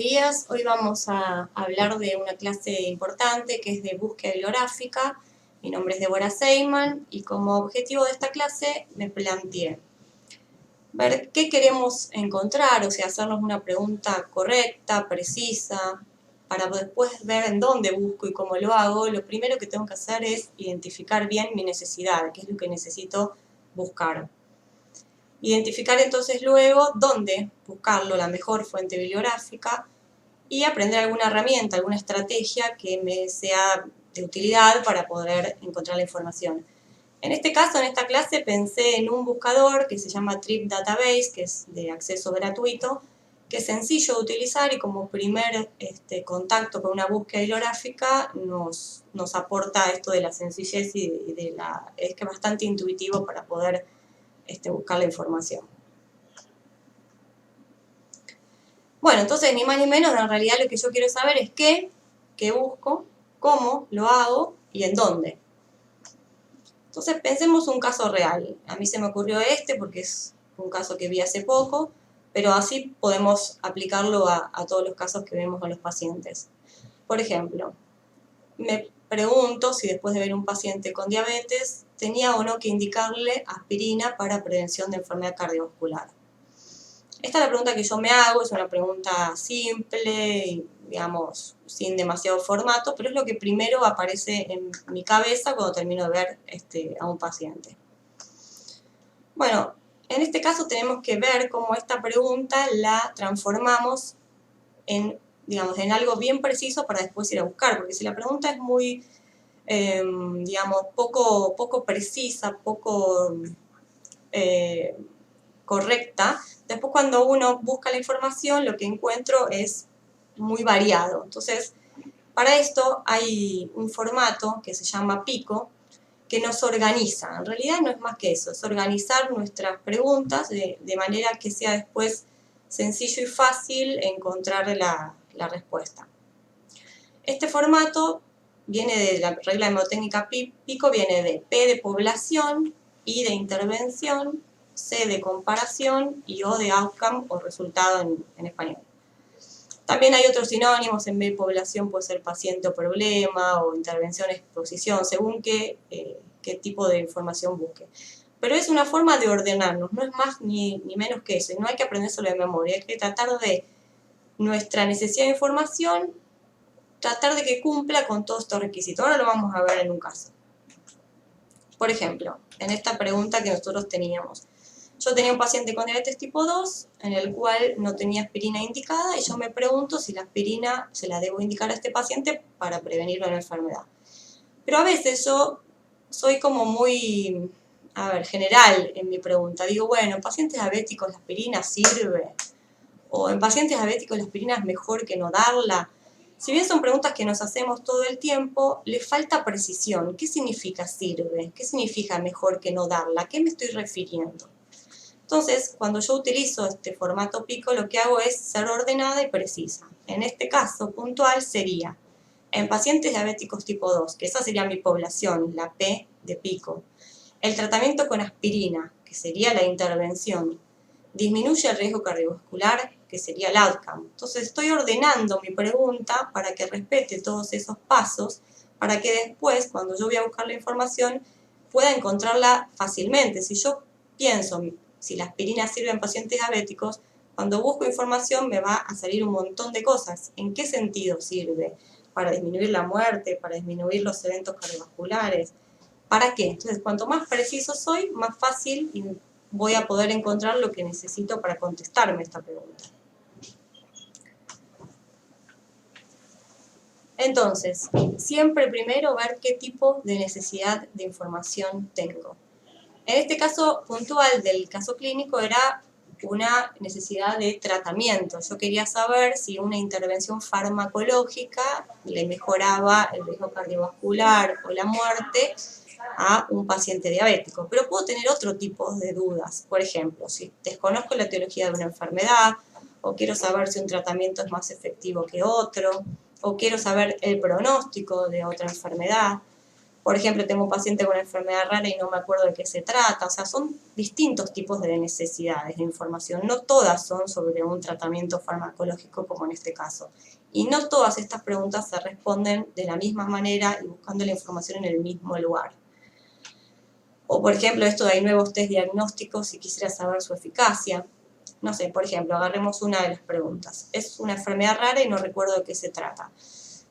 días. Hoy vamos a hablar de una clase importante que es de búsqueda bibliográfica. Mi nombre es Deborah Seyman y como objetivo de esta clase me planteé ver qué queremos encontrar, o sea, hacernos una pregunta correcta, precisa, para después ver en dónde busco y cómo lo hago. Lo primero que tengo que hacer es identificar bien mi necesidad, qué es lo que necesito buscar. Identificar entonces luego dónde buscarlo, la mejor fuente bibliográfica, y aprender alguna herramienta, alguna estrategia que me sea de utilidad para poder encontrar la información. En este caso, en esta clase, pensé en un buscador que se llama Trip Database, que es de acceso gratuito, que es sencillo de utilizar y como primer contacto con una búsqueda bibliográfica nos aporta esto de la sencillez y es que es bastante intuitivo para poder buscar la información. Bueno, entonces ni más ni menos, en realidad lo que yo quiero saber es qué busco, cómo lo hago y en dónde. Entonces pensemos un caso real. A mí se me ocurrió porque es un caso que vi hace poco, pero así podemos aplicarlo a todos los casos que vemos con los pacientes. Por ejemplo, me pregunto si después de ver un paciente con diabetes tenía o no que indicarle aspirina para prevención de enfermedad cardiovascular. Esta es la pregunta que yo me hago, es una pregunta simple, digamos, sin demasiado formato, pero es lo que primero aparece en mi cabeza cuando termino de ver a un paciente. Bueno, en este caso tenemos que ver cómo esta pregunta la transformamos en algo bien preciso para después ir a buscar, porque si la pregunta es muy, poco precisa, poco correcta, después cuando uno busca la información lo que encuentro es muy variado. Entonces, para esto hay un formato que se llama PICO, que nos organiza. En realidad no es más que eso, es organizar nuestras preguntas de manera que sea después sencillo y fácil encontrar la respuesta. Este formato viene de la regla mnemotécnica PICO, viene de P de población, I de intervención, C de comparación y O de outcome o resultado en español. También hay otros sinónimos, en vez de población puede ser paciente o problema, o intervención, exposición, según qué tipo de información busque. Pero es una forma de ordenarnos, no es más ni menos que eso, y no hay que aprendérselo de memoria, hay que tratar de nuestra necesidad de información, tratar de que cumpla con todos estos requisitos. Ahora lo vamos a ver en un caso. Por ejemplo, en esta pregunta que nosotros teníamos. Yo tenía un paciente con diabetes tipo 2, en el cual no tenía aspirina indicada, y yo me pregunto si la aspirina se la debo indicar a este paciente para prevenir una enfermedad. Pero a veces yo soy como muy, general en mi pregunta. Digo, bueno, en pacientes diabéticos la aspirina sirve, o en pacientes diabéticos la aspirina es mejor que no darla. Si bien son preguntas que nos hacemos todo el tiempo, le falta precisión. ¿Qué significa sirve? ¿Qué significa mejor que no darla? ¿A qué me estoy refiriendo? Entonces, cuando yo utilizo este formato PICO, lo que hago es ser ordenada y precisa. En este caso puntual sería, en pacientes diabéticos tipo 2, que esa sería mi población, la P de PICO, el tratamiento con aspirina, que sería la intervención, disminuye el riesgo cardiovascular, que sería el outcome. Entonces, estoy ordenando mi pregunta para que respete todos esos pasos, para que después, cuando yo voy a buscar la información, pueda encontrarla fácilmente. Si yo pienso si la aspirina sirve en pacientes diabéticos, cuando busco información me va a salir un montón de cosas. ¿En qué sentido sirve? Para disminuir la muerte, para disminuir los eventos cardiovasculares. ¿Para qué? Entonces, cuanto más preciso soy, más fácil voy a poder encontrar lo que necesito para contestarme esta pregunta. Entonces, siempre primero ver qué tipo de necesidad de información tengo. En este caso puntual del caso clínico era una necesidad de tratamiento. Yo quería saber si una intervención farmacológica le mejoraba el riesgo cardiovascular o la muerte a un paciente diabético. Pero puedo tener otro tipo de dudas. Por ejemplo, si desconozco la etiología de una enfermedad, o quiero saber si un tratamiento es más efectivo que otro, o quiero saber el pronóstico de otra enfermedad. Por ejemplo, tengo un paciente con una enfermedad rara y no me acuerdo de qué se trata. O sea, son distintos tipos de necesidades de información. No todas son sobre un tratamiento farmacológico como en este caso. Y no todas estas preguntas se responden de la misma manera y buscando la información en el mismo lugar. O, por ejemplo, esto de hay nuevos test diagnósticos y quisiera saber su eficacia. No sé, por ejemplo, agarremos una de las preguntas. Es una enfermedad rara y no recuerdo de qué se trata.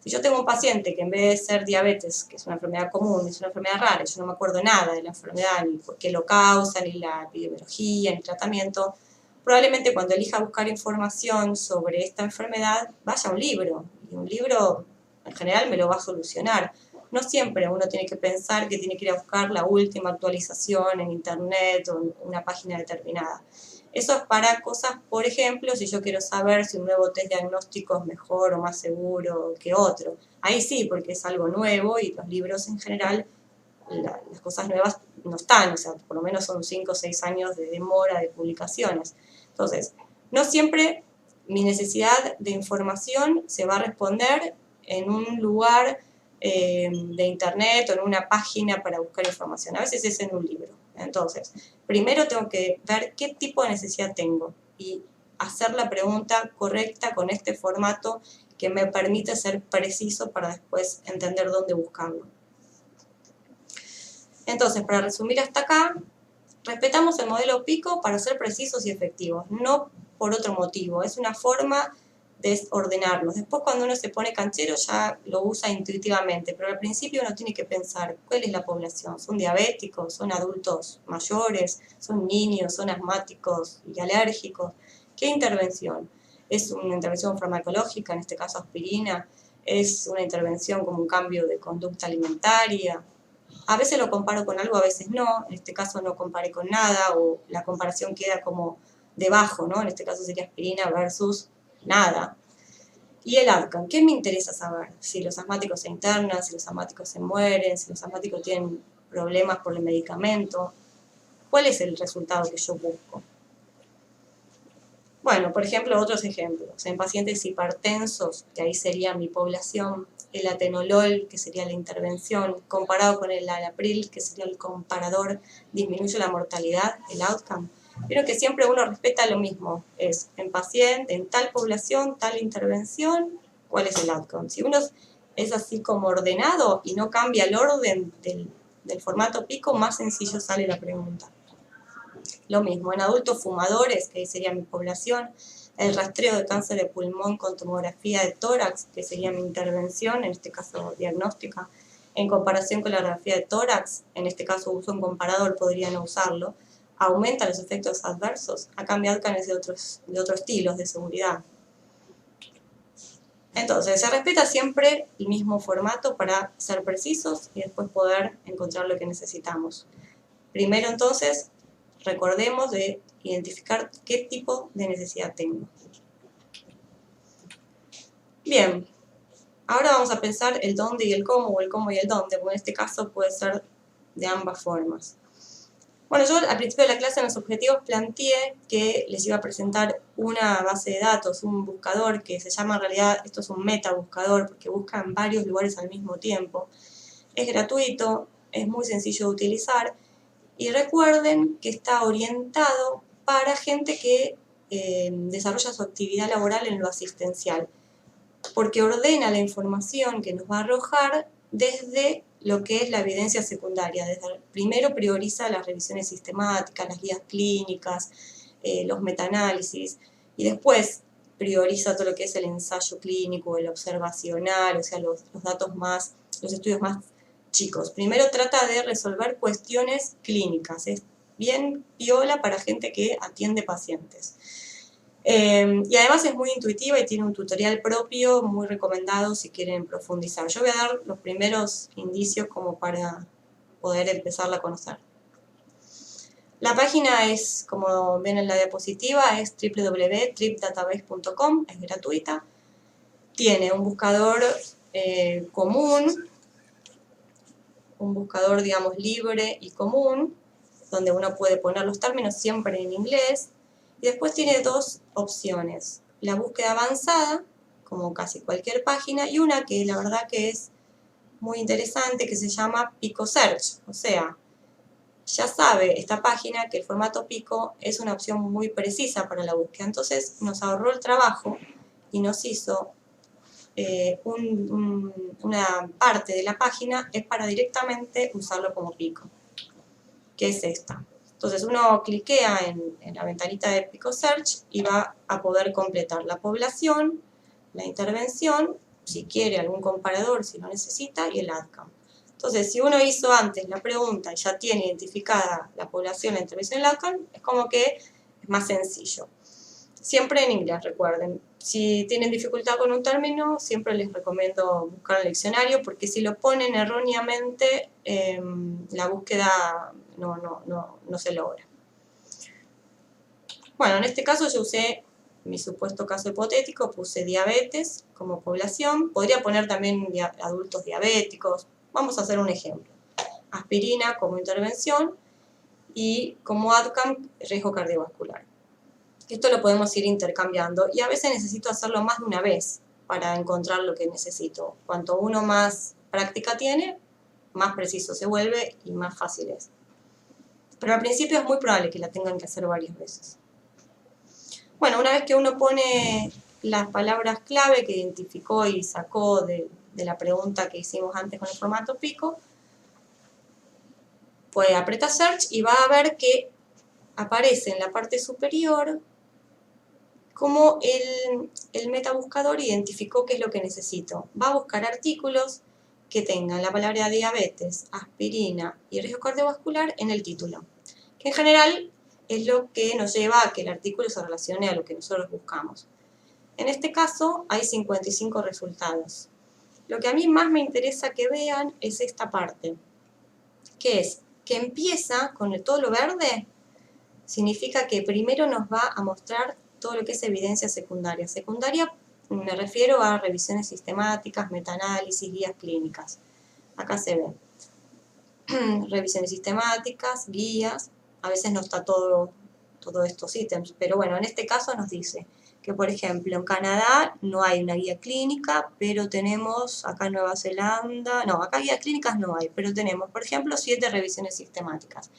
Si yo tengo un paciente que en vez de ser diabetes, que es una enfermedad común, es una enfermedad rara, yo no me acuerdo nada de la enfermedad, ni por qué lo causa, ni la epidemiología, ni tratamiento, probablemente cuando elija buscar información sobre esta enfermedad, vaya a un libro. Y un libro, en general, me lo va a solucionar. No siempre uno tiene que pensar que tiene que ir a buscar la última actualización en internet o en una página determinada. Eso es para cosas, por ejemplo, si yo quiero saber si un nuevo test diagnóstico es mejor o más seguro que otro. Ahí sí, porque es algo nuevo y los libros en general, las cosas nuevas no están, o sea, por lo menos son 5 o 6 años de demora de publicaciones. Entonces, no siempre mi necesidad de información se va a responder en un lugar de internet o en una página para buscar información. A veces es en un libro. Entonces, primero tengo que ver qué tipo de necesidad tengo y hacer la pregunta correcta con este formato que me permite ser preciso para después entender dónde buscarlo. Entonces, para resumir hasta acá, respetamos el modelo PICO para ser precisos y efectivos, no por otro motivo. Es una forma de ordenarlos. Después, cuando uno se pone canchero, ya lo usa intuitivamente, pero al principio uno tiene que pensar cuál es la población. ¿Son diabéticos? ¿Son adultos mayores? ¿Son niños? ¿Son asmáticos y alérgicos? ¿Qué intervención? ¿Es una intervención farmacológica, en este caso aspirina? ¿Es una intervención como un cambio de conducta alimentaria? A veces lo comparo con algo, a veces no. En este caso no comparé con nada o la comparación queda como debajo, ¿no? En este caso sería aspirina versus nada. Y el outcome, ¿qué me interesa saber? Si los asmáticos se internan, si los asmáticos se mueren, si los asmáticos tienen problemas por el medicamento. ¿Cuál es el resultado que yo busco? Bueno, por ejemplo, otros ejemplos. En pacientes hipertensos, que ahí sería mi población, el atenolol, que sería la intervención, comparado con el alapril, que sería el comparador, disminuye la mortalidad, el outcome. Pero que siempre uno respeta lo mismo, es en paciente, en tal población, tal intervención, ¿cuál es el outcome? Si uno es así como ordenado y no cambia el orden del formato PICO, más sencillo sale la pregunta. Lo mismo, en adultos fumadores, que sería mi población, el rastreo de cáncer de pulmón con tomografía de tórax, que sería mi intervención, en este caso diagnóstica, en comparación con la radiografía de tórax, en este caso uso un comparador, podría no usarlo, aumenta los efectos adversos, ha cambiado canes de otros estilos de seguridad. Entonces, se respeta siempre el mismo formato para ser precisos y después poder encontrar lo que necesitamos. Primero, entonces, recordemos de identificar qué tipo de necesidad tengo. Bien, ahora vamos a pensar el dónde y el cómo, o el cómo y el dónde, porque en este caso puede ser de ambas formas. Bueno, yo al principio de la clase en los objetivos planteé que les iba a presentar una base de datos, un buscador que se llama en realidad, esto es un metabuscador, porque busca en varios lugares al mismo tiempo. Es gratuito, es muy sencillo de utilizar, y recuerden que está orientado para gente que desarrolla su actividad laboral en lo asistencial, porque ordena la información que nos va a arrojar desde lo que es la evidencia secundaria. Primero prioriza las revisiones sistemáticas, las guías clínicas, los metaanálisis, y después prioriza todo lo que es el ensayo clínico, el observacional, o sea, los datos más, los estudios más chicos. Primero trata de resolver cuestiones clínicas, es bien piola para gente que atiende pacientes. Y además es muy intuitiva y tiene un tutorial propio muy recomendado si quieren profundizar. Yo voy a dar los primeros indicios como para poder empezarla a conocer. La página es, como ven en la diapositiva, es www.tripdatabase.com, es gratuita. Tiene un buscador común, un buscador, digamos, libre y común, donde uno puede poner los términos siempre en inglés. Y después tiene dos opciones, la búsqueda avanzada, como casi cualquier página, y una que la verdad que es muy interesante que se llama Pico Search, o sea, ya sabe esta página que el formato Pico es una opción muy precisa para la búsqueda, entonces nos ahorró el trabajo y nos hizo una parte de la página es para directamente usarlo como Pico, que es esta. Entonces uno cliquea en la ventanita de Pico Search y va a poder completar la población, la intervención, si quiere algún comparador, si lo necesita, y el outcome. Entonces, si uno hizo antes la pregunta y ya tiene identificada la población, la intervención y el outcome, es como que es más sencillo. Siempre en inglés, recuerden. Si tienen dificultad con un término, siempre les recomiendo buscar el diccionario, porque si lo ponen erróneamente, la búsqueda no se logra. Bueno, en este caso yo usé mi supuesto caso hipotético, puse diabetes como población. Podría poner también adultos diabéticos. Vamos a hacer un ejemplo. Aspirina como intervención y como outcome, riesgo cardiovascular. Esto lo podemos ir intercambiando y a veces necesito hacerlo más de una vez para encontrar lo que necesito. Cuanto uno más práctica tiene, más preciso se vuelve y más fácil es. Pero al principio es muy probable que la tengan que hacer varias veces. Bueno, una vez que uno pone las palabras clave que identificó y sacó de la pregunta que hicimos antes con el formato Pico, pues aprieta Search y va a ver que aparece en la parte superior cómo el metabuscador identificó qué es lo que necesito. Va a buscar artículos que tengan la palabra diabetes, aspirina y riesgo cardiovascular en el título, que en general es lo que nos lleva a que el artículo se relacione a lo que nosotros buscamos. En este caso hay 55 resultados. Lo que a mí más me interesa que vean es esta parte, que es que empieza con todo lo verde, significa que primero nos va a mostrar todo lo que es evidencia secundaria. Secundaria me refiero a revisiones sistemáticas, metaanálisis, guías clínicas. Acá se ve. Revisiones sistemáticas, guías, a veces no está todos estos ítems, pero bueno, en este caso nos dice que, por ejemplo, en Canadá no hay una guía clínica, pero tenemos acá en Nueva Zelanda, no, acá guías clínicas no hay, pero tenemos, por ejemplo, 7 revisiones sistemáticas.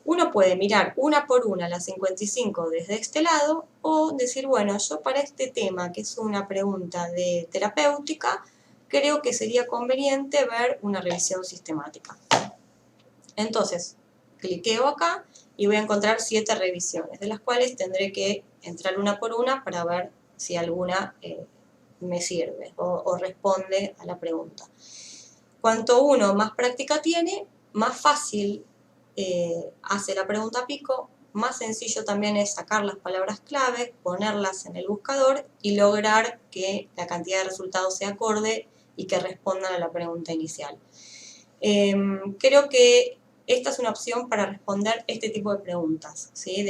Uno puede mirar una por una las 55 desde este lado o decir, bueno, yo para este tema, que es una pregunta de terapéutica, creo que sería conveniente ver una revisión sistemática. Entonces, cliqueo acá y voy a encontrar 7 revisiones, de las cuales tendré que entrar una por una para ver si alguna me sirve o responde a la pregunta. Cuanto uno más práctica tiene, más fácil hace la pregunta Pico, más sencillo también es sacar las palabras clave, ponerlas en el buscador y lograr que la cantidad de resultados sea acorde y que respondan a la pregunta inicial. Creo que esta es una opción para responder este tipo de preguntas, ¿sí?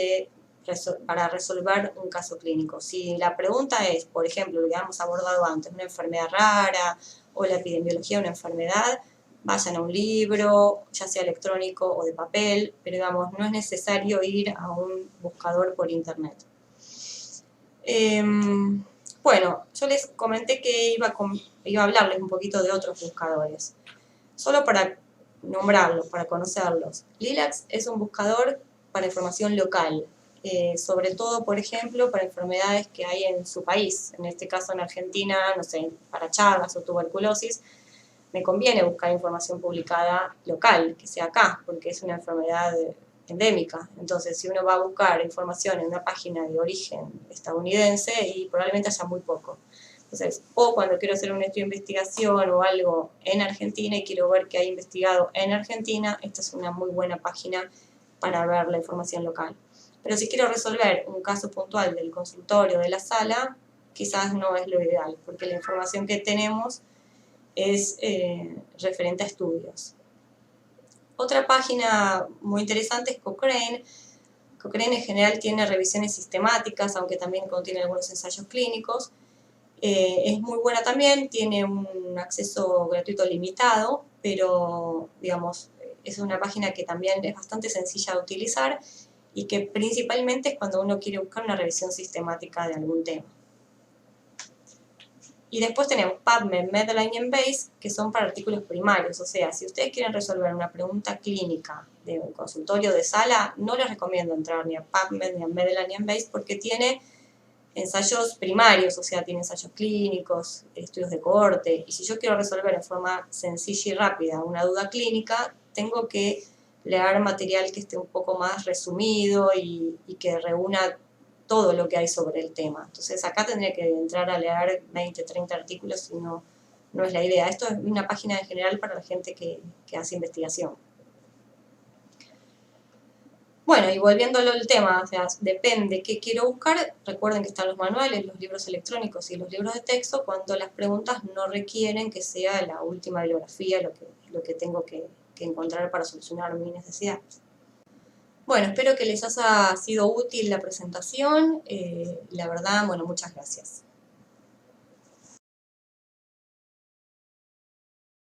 Para resolver un caso clínico. Si la pregunta es, por ejemplo, lo que hemos abordado antes, una enfermedad rara o la epidemiología de una enfermedad, vayan a un libro, ya sea electrónico o de papel, pero digamos, no es necesario ir a un buscador por internet. Bueno, yo les comenté que iba a hablarles un poquito de otros buscadores. Solo para nombrarlos, para conocerlos. Lilacs es un buscador para información local, sobre todo, por ejemplo, para enfermedades que hay en su país. En este caso, en Argentina, no sé, para Chagas o tuberculosis, me conviene buscar información publicada local, que sea acá, porque es una enfermedad endémica. Entonces, si uno va a buscar información en una página de origen estadounidense, y probablemente haya muy poco. Entonces, o cuando quiero hacer un estudio de investigación o algo en Argentina y quiero ver qué hay investigado en Argentina, esta es una muy buena página para ver la información local. Pero si quiero resolver un caso puntual del consultorio, de la sala, quizás no es lo ideal, porque la información que tenemos es referente a estudios. Otra página muy interesante es Cochrane. Cochrane en general tiene revisiones sistemáticas, aunque también contiene algunos ensayos clínicos. Es muy buena también, tiene un acceso gratuito limitado, pero digamos, es una página que también es bastante sencilla de utilizar y que principalmente es cuando uno quiere buscar una revisión sistemática de algún tema. Y después tenemos PubMed, Medline y Embase, que son para artículos primarios. O sea, si ustedes quieren resolver una pregunta clínica de un consultorio de sala, no les recomiendo entrar ni a PubMed, ni a Medline, ni a Embase, porque tiene ensayos primarios, o sea, tiene ensayos clínicos, estudios de cohorte. Y si yo quiero resolver en forma sencilla y rápida una duda clínica, tengo que leer material que esté un poco más resumido y que reúna todo lo que hay sobre el tema. Entonces acá tendría que entrar a leer 20, 30 artículos y no es la idea. Esto es una página en general para la gente que hace investigación. Bueno, y volviéndolo al tema, o sea, depende qué quiero buscar. Recuerden que están los manuales, los libros electrónicos y los libros de texto cuando las preguntas no requieren que sea la última bibliografía lo que tengo que encontrar para solucionar mis necesidades. Bueno, espero que les haya sido útil la presentación. La verdad, bueno, muchas gracias.